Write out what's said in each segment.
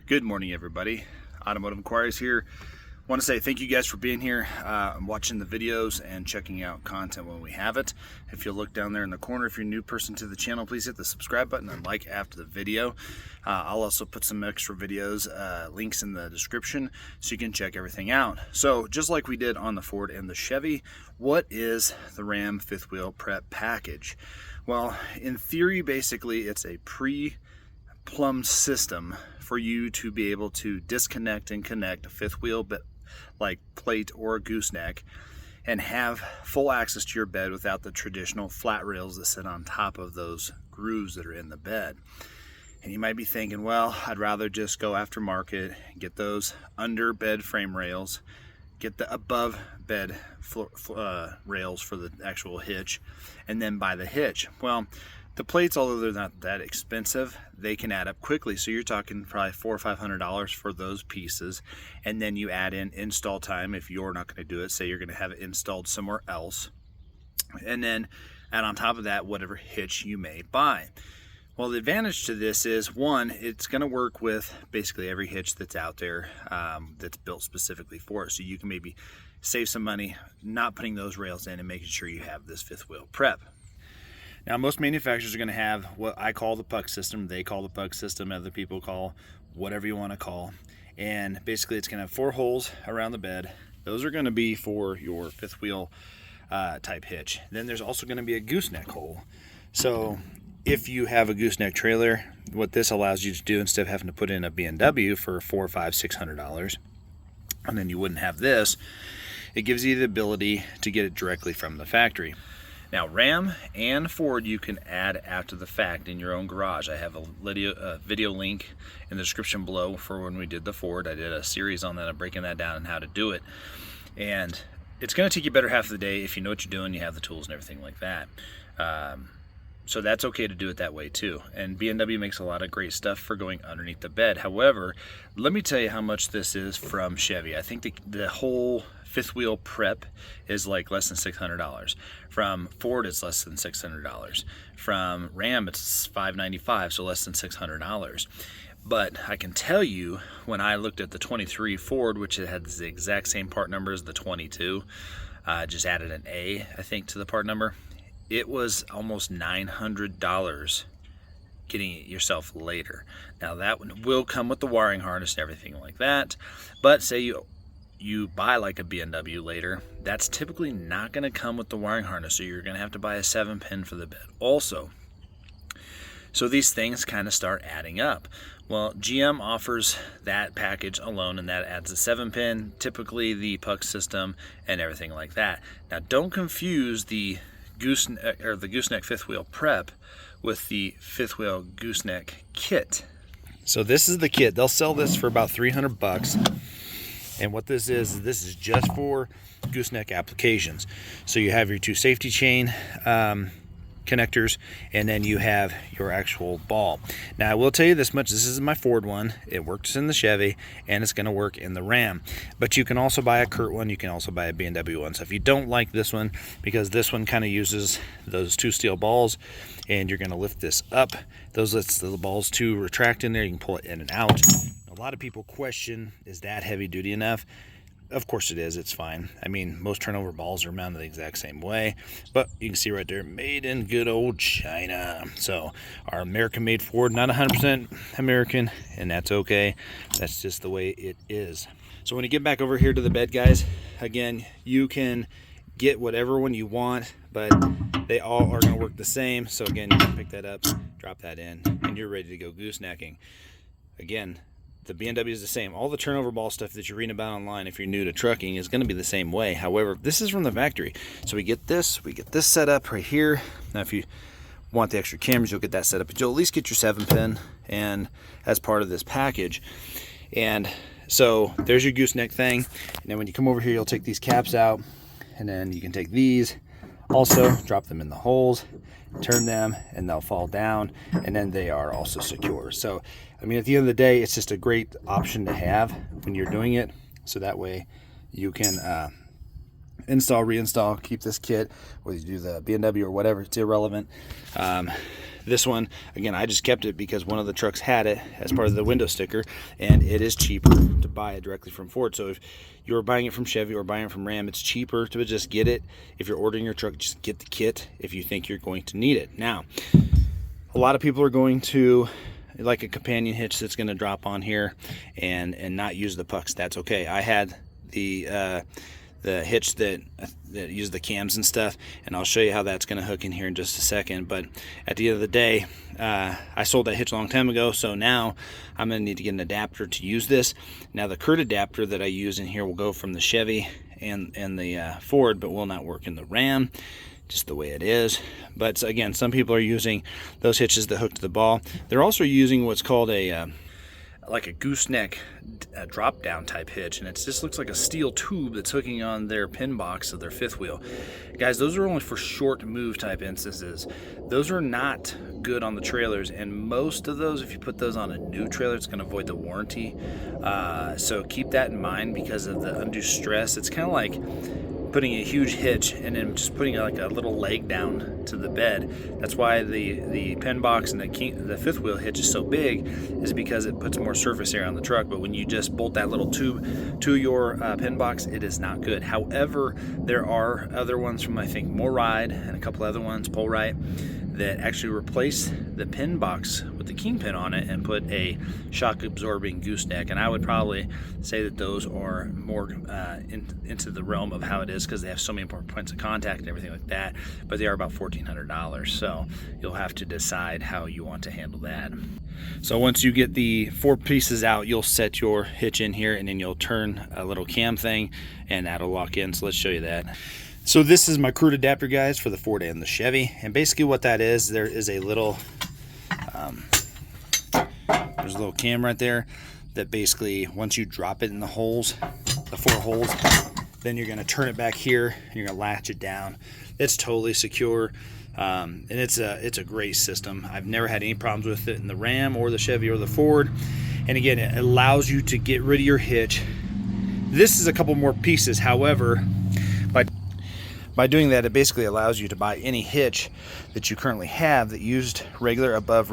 Good morning, everybody. Automotive Inquiries here. Want to say thank you guys for being here, watching the videos and checking out content when we have it. If you look down there in the corner, if you're a new person to the channel, please hit the subscribe button and like after the video. I'll also put some extra videos, links in the description so you can check everything out. So just like we did on the Ford and the Chevy, what is the Ram fifth wheel prep package? Well, in theory, basically it's a pre-plumbed system for you to be able to disconnect and connect a fifth wheel like plate or a gooseneck and have full access to your bed without the traditional flat rails that sit on top of those grooves that are in the bed. And you might be thinking, well, I'd rather just go aftermarket, get those under bed frame rails, get the above bed rails for the actual hitch, and then buy the hitch. Well, the plates, although they're not that expensive, they can add up quickly. So you're talking probably $400 or $500 for those pieces. And then you add in install time if you're not going to do it. Say you're going to have it installed somewhere else. And then add on top of that whatever hitch you may buy. Well, the advantage to this is, one, it's going to work with basically every hitch that's out there that's built specifically for it. So you can maybe save some money not putting those rails in and making sure you have this fifth wheel prep. Now, most manufacturers are going to have what I call the puck system, they call the puck system, other people call whatever you want to call. And basically it's going to have 4 holes around the bed. Those are going to be for your fifth wheel type hitch. Then there's also going to be a gooseneck hole. So if you have a gooseneck trailer, what this allows you to do, instead of having to put in a B&W for $400, $500, $600, and then you wouldn't have this, it gives you the ability to get it directly from the factory. Now, Ram and Ford you can add after the fact in your own garage. I have a video link in the description below for when we did the Ford. I did a series on that, I'm breaking that down and how to do it. And it's going to take you better half of the day if you know what you're doing, you have the tools and everything like that. So that's okay to do it that way too. And B&W makes a lot of great stuff for going underneath the bed. However, let me tell you how much this is from Chevy. I think the whole fifth wheel prep is like less than $600. From Ford, it's less than $600. From Ram, it's $595, so less than $600. But I can tell you, when I looked at the 23 Ford, which it had the exact same part number as the 22, just added an A, I think, to the part number, it was almost $900 getting it yourself later. Now that one will come with the wiring harness and everything like that, but say you buy like a B&W later, that's typically not going to come with the wiring harness, so you're going to have to buy a 7-pin for the bed also. So these things kind of start adding up. Well, GM offers that package alone, and that adds a 7-pin, typically the puck system and everything like that. Now don't confuse the gooseneck fifth wheel prep with the fifth wheel gooseneck kit. So this is the kit. They'll sell this for about $300. And what this is just for gooseneck applications. So you have your 2 safety chain connectors, and then you have your actual ball. Now I will tell you this much, this is my Ford one, it works in the Chevy, and it's going to work in the Ram. But you can also buy a Kurt one, you can also buy a B&W one. So if you don't like this one, because this one kind of uses those 2 steel balls, and you're going to lift this up, those lets the balls to retract in there, you can pull it in and out. A lot of people question, is that heavy duty enough? Of course it is, it's fine. I mean, most turnover balls are mounted the exact same way, but you can see right there, made in good old China. So our American-made Ford, not 100% American, and that's okay. That's just the way it is. So when you get back over here to the bed, guys, again, you can get whatever one you want, but they all are going to work the same. So again, you can pick that up, drop that in, and you're ready to go goosenecking. Again, the B&W is the same. All the turnover ball stuff that you're reading about online, if you're new to trucking, is going to be the same way. However, this is from the factory. So we get this set up right here. Now, if you want the extra cameras, you'll get that set up, but you'll at least get your 7-pin and as part of this package. And so there's your gooseneck thing. And then when you come over here, you'll take these caps out, and then you can take these also, drop them in the holes, turn them, and they'll fall down, and then they are also secure. So I mean, at the end of the day, it's just a great option to have when you're doing it, so that way you can install, reinstall, keep this kit, whether you do the B&W or whatever, it's irrelevant. This one, again, I just kept it because one of the trucks had it as part of the window sticker, and it is cheaper to buy it directly from Ford. So if you're buying it from Chevy or buying it from Ram, it's cheaper to just get it. If you're ordering your truck, just get the kit if you think you're going to need it. Now, a lot of people are going to like a companion hitch that's going to drop on here and not use the pucks. That's okay. I had the hitch that used the cams and stuff, and I'll show you how that's going to hook in here in just a second. But at the end of the day, I sold that hitch a long time ago, so now I'm going to need to get an adapter to use this. Now the Curt adapter that I use in here will go from the Chevy and the Ford, but will not work in the Ram, just the way it is. But again, some people are using those hitches that hook to the ball. They're also using what's called like a gooseneck drop down type hitch, and it just looks like a steel tube that's hooking on their pin box of their fifth wheel. Guys, those are only for short move type instances. Those are not good on the trailers, and most of those, if you put those on a new trailer, it's going to void the warranty. So keep that in mind because of the undue stress. It's kind of like putting a huge hitch and then just putting like a little leg down to the bed. That's why the pen box and the fifth wheel hitch is so big, is because it puts more surface area on the truck. But when you just bolt that little tube to your pen box, it is not good. However, there are other ones from, I think, More Ride and a couple other ones, Pole Right, that actually replace the pin box with the kingpin on it and put a shock absorbing gooseneck. And I would probably say that those are more into the realm of how it is, because they have so many more points of contact and everything like that. But they are about $1,400, so you'll have to decide how you want to handle that. So once you get the 4 pieces out, you'll set your hitch in here, and then you'll turn a little cam thing and that'll lock in. So let's show you that. So this is my Curt adapter, guys, for the Ford and the Chevy. And basically what that is, there is a little there's a little cam right there that basically, once you drop it in the holes, the 4 holes, then you're going to turn it back here and you're going to latch it down. It's totally secure, and it's a great system. I've never had any problems with it in the Ram or the Chevy or the Ford. And again, it allows you to get rid of your hitch. This is a couple more pieces. However, by doing that, it basically allows you to buy any hitch that you currently have that used regular above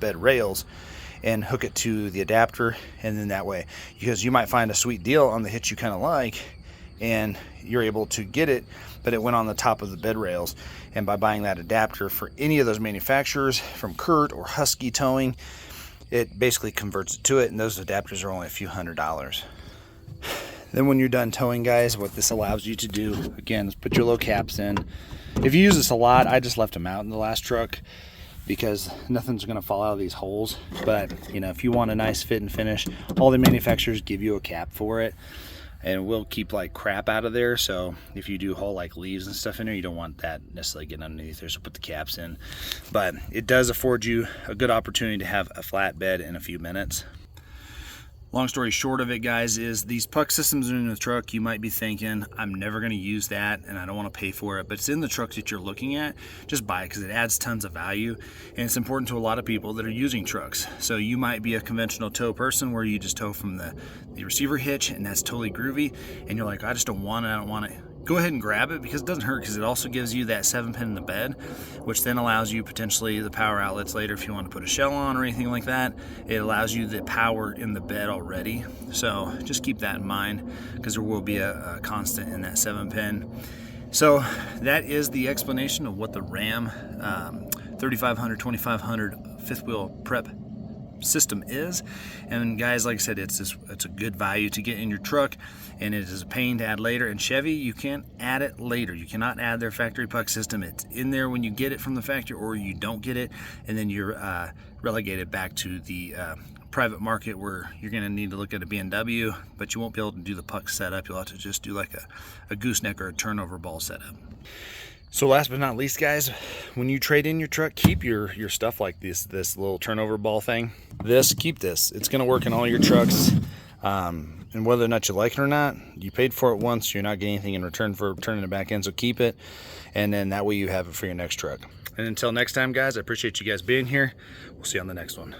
bed rails and hook it to the adapter, and then that way, because you might find a sweet deal on the hitch you kind of like and you're able to get it, but it went on the top of the bed rails. And by buying that adapter for any of those manufacturers, from Curt or Husky Towing, it basically converts it to it, and those adapters are only a few $100s. Then when you're done towing, guys, what this allows you to do, again, is put your low caps in. If you use this a lot, I just left them out in the last truck because nothing's going to fall out of these holes. But, you know, if you want a nice fit and finish, all the manufacturers give you a cap for it, and we'll keep like crap out of there. So if you do haul like leaves and stuff in there, you don't want that necessarily getting underneath there, so put the caps in. But it does afford you a good opportunity to have a flat bed in a few minutes. Long story short of it, guys, is these puck systems are in the truck. You might be thinking, I'm never going to use that and I don't want to pay for it, but it's in the truck that you're looking at. Just buy it because it adds tons of value, and it's important to a lot of people that are using trucks. So you might be a conventional tow person where you just tow from the receiver hitch, and that's totally groovy, and you're like, I just don't want it, I don't want it. Go ahead and grab it, because it doesn't hurt, because it also gives you that 7-pin in the bed, which then allows you potentially the power outlets later if you want to put a shell on or anything like that. It allows you the power in the bed already. So just keep that in mind, because there will be a constant in that 7-pin. So that is the explanation of what the Ram 3500, 2500 fifth wheel prep system is. And guys, like I said, it's a good value to get in your truck, and it is a pain to add later. And Chevy, you can't add it later. You cannot add their factory puck system. It's in there when you get it from the factory, or you don't get it, and then you're relegated back to the private market, where you're going to need to look at a B&W, but you won't be able to do the puck setup. You'll have to just do like a gooseneck or a turnover ball setup. So last but not least, guys, when you trade in your truck, keep your stuff like this little turnover ball thing. Keep this. It's going to work in all your trucks. And whether or not you like it or not, you paid for it once. You're not getting anything in return for turning it back in, so keep it. And then that way you have it for your next truck. And until next time, guys, I appreciate you guys being here. We'll see you on the next one.